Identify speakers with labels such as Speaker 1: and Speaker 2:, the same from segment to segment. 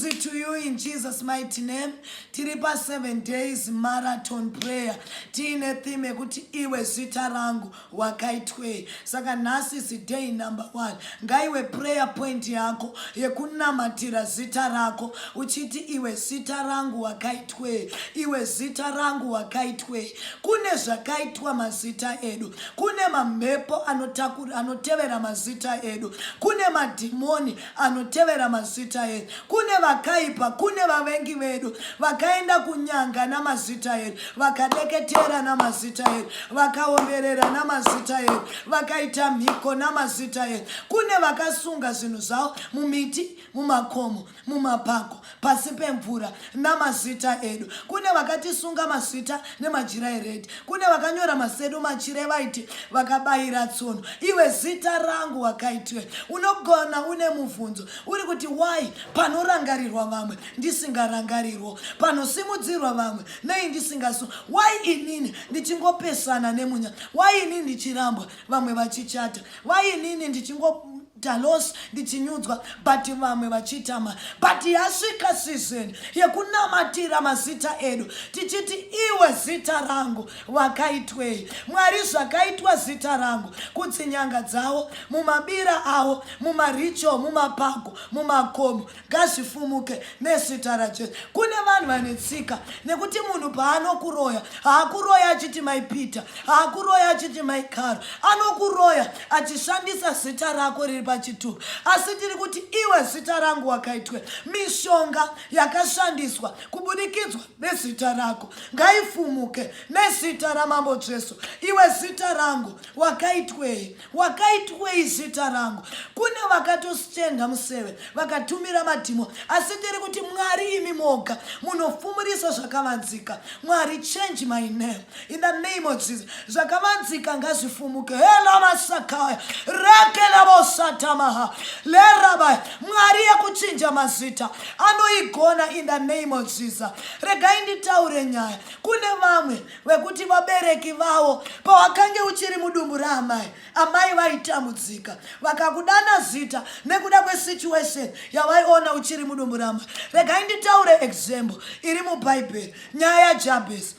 Speaker 1: it to you in Jesus' mighty name. Tiripa 7 days marathon prayer. Tine theme kuti iwe Zita rangu Vakaitweyi. Saka nasi is day number 1. Ngaiwe prayer point yako yekunamatira zita rako. Uchiti iwe Zita rangu Vakaitweyi. Iwe Zita rangu Vakaitweyi. Kune zvakaitwa mazita edu. Kune mamhepo anotevera mazita edu. Kune madhimoni anotevera mazita edu. Kune vakaipa, kune vavengi vedu vakaenda kunyanga namazita edu, vakadeketera namazita edu, vakaomberera namazita edu, vakaita mhiko namazita edu. Kune vakasunga zvinhu zvavo mumiti, mumakomo, mumapako, pasi pemvura namazita edu. Kune vakatisunga mazita nemajira eredhi. Kune vakanyora masedu machire vaiti vakabayira tsono. Iwe Zita rangu Vakaitweyi. Unogona une muvhunzo uri kuti why panorangarirwa vamwe ndisingarangarirwo, panosimudzirwa vamwe nei ndisingasu. Why inini ndichingopesana nemunya? Why inini ndichirambwa vamwe vachichata? Why inini ndichingodalos ndichinyudzwa but vamwe vachitama? But yasvika season yekunamatira mazita edu tichiti iwe Zita rangu Vakaitweyi. Mwari zvakaitwa zita rangu kudzinyanga dzavo, mumabira avo, mumaricho, mumapako, mumakomo, ngazvifumuke nezita raJesu. Kune vanhu vanetsika nekuti munhu paanokuroya haakuroya achiti my Peter, haakuroya achiti my Carol, anokuroya achishandisa zita rako riri pachitubu. Asi tiri kuti iwe Zita rangu Vakaitweyi, mishonga yakashandiswa kubudikidzwa nezita rako ngaifumuke nezita ramambo Jesu. Iwe Zita rangu Vakaitweyi, Vakaitweyi zita rangu. Kune vakatositenda museve vakatumira madhimo, asi tiri kuti Mwari imi moga munofumurisa zvakavanzika. Mwari, change my name in the name of Jesus. Zvakavanzika ngazvifumuke. Hela masakaya rekela bosatamaha lerabai. Mwari yakuchinja mazita anoigona in the name of Jesus. Regai nditaure nyaya. Kune vamwe vekuti vabereki vavo pawakange uchiri mudumbu raamai, amai vaitambudzika vakakudana zita nekuda kwesituation yavaiona uchiri mudumbu raamai. Regai nditaure example iri mubhaibheri, nyaya yaJabhezi.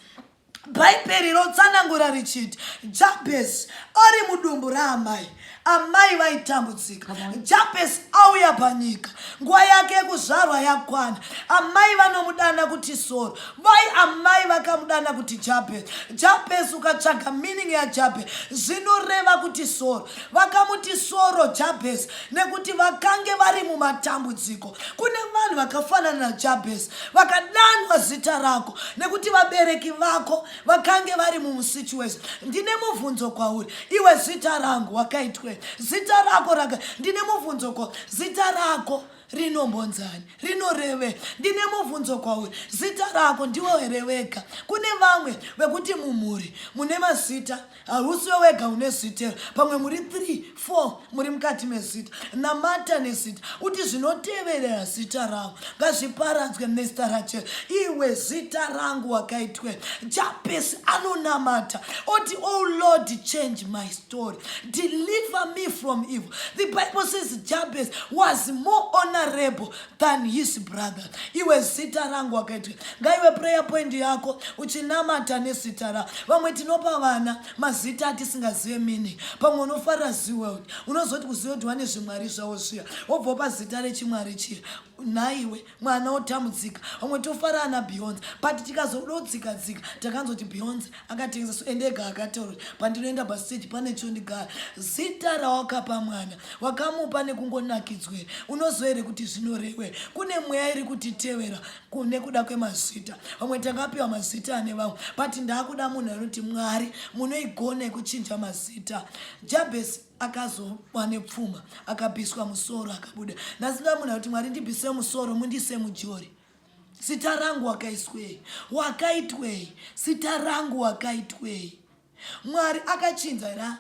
Speaker 1: Bhaibheri rotsanangura richiti Jabhezi ari mudumbu raamai, amai vaitambudzika. Jabhezi auya panyika, nguva yake yekuzvarwa yakwana, amai vanomudana kuti Soro. Vai amai vakamudana kuti Jabhezi. Jabhezi ukatsvaga meaning yaJabhezi zvinoreva kuti Soro. Vakamuti Soro Jabhezi nekuti vakange vari mumatambudziko. Kune vanhu vakafanana naJabhezi vakadanwa zita rako nekuti vabereki vako vakange vari mumusituation. Ndine muvhunzo kwauri, iwe Zita rangu Vakaitweyi, zita rako ndine muvhunzo kwauri, zita rako rinombonzani, rinoreve? Ndine muvhunzo kwauri, zita rako ndiwe here wega? Kune vamwe vekuti mumhuri mune mazita, hausiwe wega une zita, pamwe muri 3, 4 muri mukati mezita. Namata nezita uti zvinoteverera zita rangu ngazviparadzwe nezita raJesu. Iwe Zita rangu Vakaitweyi. Jabhezi anonamata oti, oh Lord, change my story, deliver me from evil. The Bible says Jabhezi was more honorable than his brother. Iwe Zita rangu Vakaitweyi. Ngaiwe prayer point yako uchinamata nezita rako. Vamwe tinopa vana mazita atisingazive meaning. Pamwe unofarira ziwe, unozoti kuzive kuti wane zvimwari zvavo zviya, wobva pazita rechimwari chiya. Naiwe mwana otambudzika. Vamwe tofarira naBeyonce, but tikazododzika takanzoti Beyonce akatengesa so endega akataura pandinoenda pastage pane chondigara. Zita rawakapa mwana wakamupa nekungonakidzwe, unozoere kuti zvinorewe? Kune mweya iri kutitevera kune kuda kwemazita. Vamwe takapiwa mazita ane vamwe, but ndakuda munhu anoti Mwari munoigona kuchinja mazita. Jabhezi akazowa nepfuma akabviswa musoro akabuda. Ndasida munhu kuti Mwari ndibvise musoro mundise mujori. Zita rangu Vakaitweyi, zita rangu Vakaitweyi. Mwari akachinja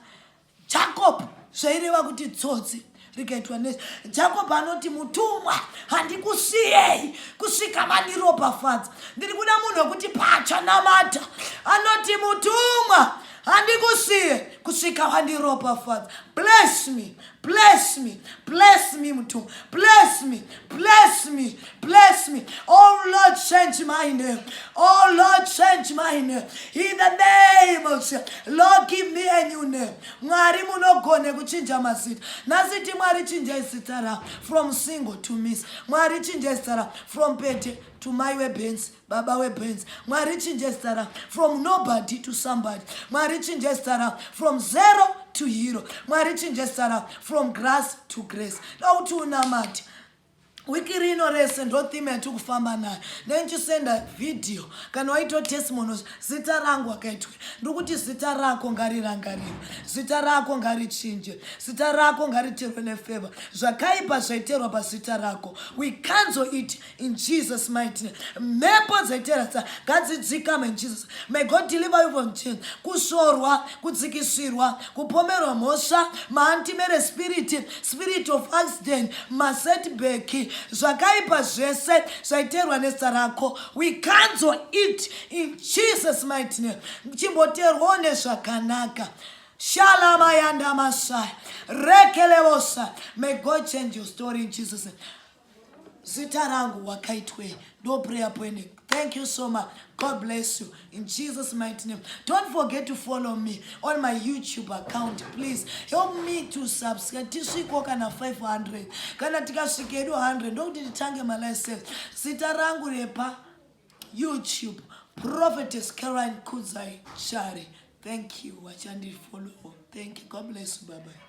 Speaker 1: Jacob zvaireva kuti tsotsi rikaitwa nezi. Jacob anoti mutumwa handikusiyei kusvika mandiropafadza. Ndiri kuda munhu wekuti pachanamata anoti mutumwa handikusiye kusvika wandiropafadza. Bless me, bless me, bless me mutumwa, bless me, bless me, bless me. Oh Lord, change my name. Oh Lord, change my name. In the name of Jesus. Lord, give me a new name. Mwari munogone kuchinja mazita. Nasiti mwari chinja zita ra from single to miss. Mwari chinja zita ra from pete to my weapons, Baba weapons. Mwari chinja zita ra from nobody to somebody. Mwari chinja zita ra from zero to hero. Mwari chinja zita ra from grass to grace. Now to unamati. Wiki rino rese ndo theme yatukufamba nayo. Ndichisenda video kana waito testimonies zita rangu Vakaitweyi. Ndokuti zita rako ngarirangarire. Zita rako ngarichinje. Zita rako ngariterwe nefavor. Zvakaipa zvaiterwa pazita rako. We cancel it in Jesus' mighty name. Mepo zaiterasa ngadzidzikame in Jesus. May God deliver you from change. Kushorwa, kudzikisirwa, kupomerwa mhosva, maantimere spirit of accident, masetback. Zvakaipa zvese zvaiterwa nezita rako, we cancel it in Jesus' mighty name. Chimboterwa nezvakanaka. Shalama yanda masai. Rekelevosa. May God change your story in Jesus' name. Zita rangu Vakaitweyi. No prayer point. Thank you so much. God bless you. In Jesus' mighty name. Don't forget to follow me on my YouTube account. Please help me to subscribe. Tiswiko kana 500. Kana tikaswikedu 100. Don't titange myself. Zita rangu repa YouTube. Prophetess Chari. Thank you. Wachandi follow. Thank you. God bless you. Bye bye.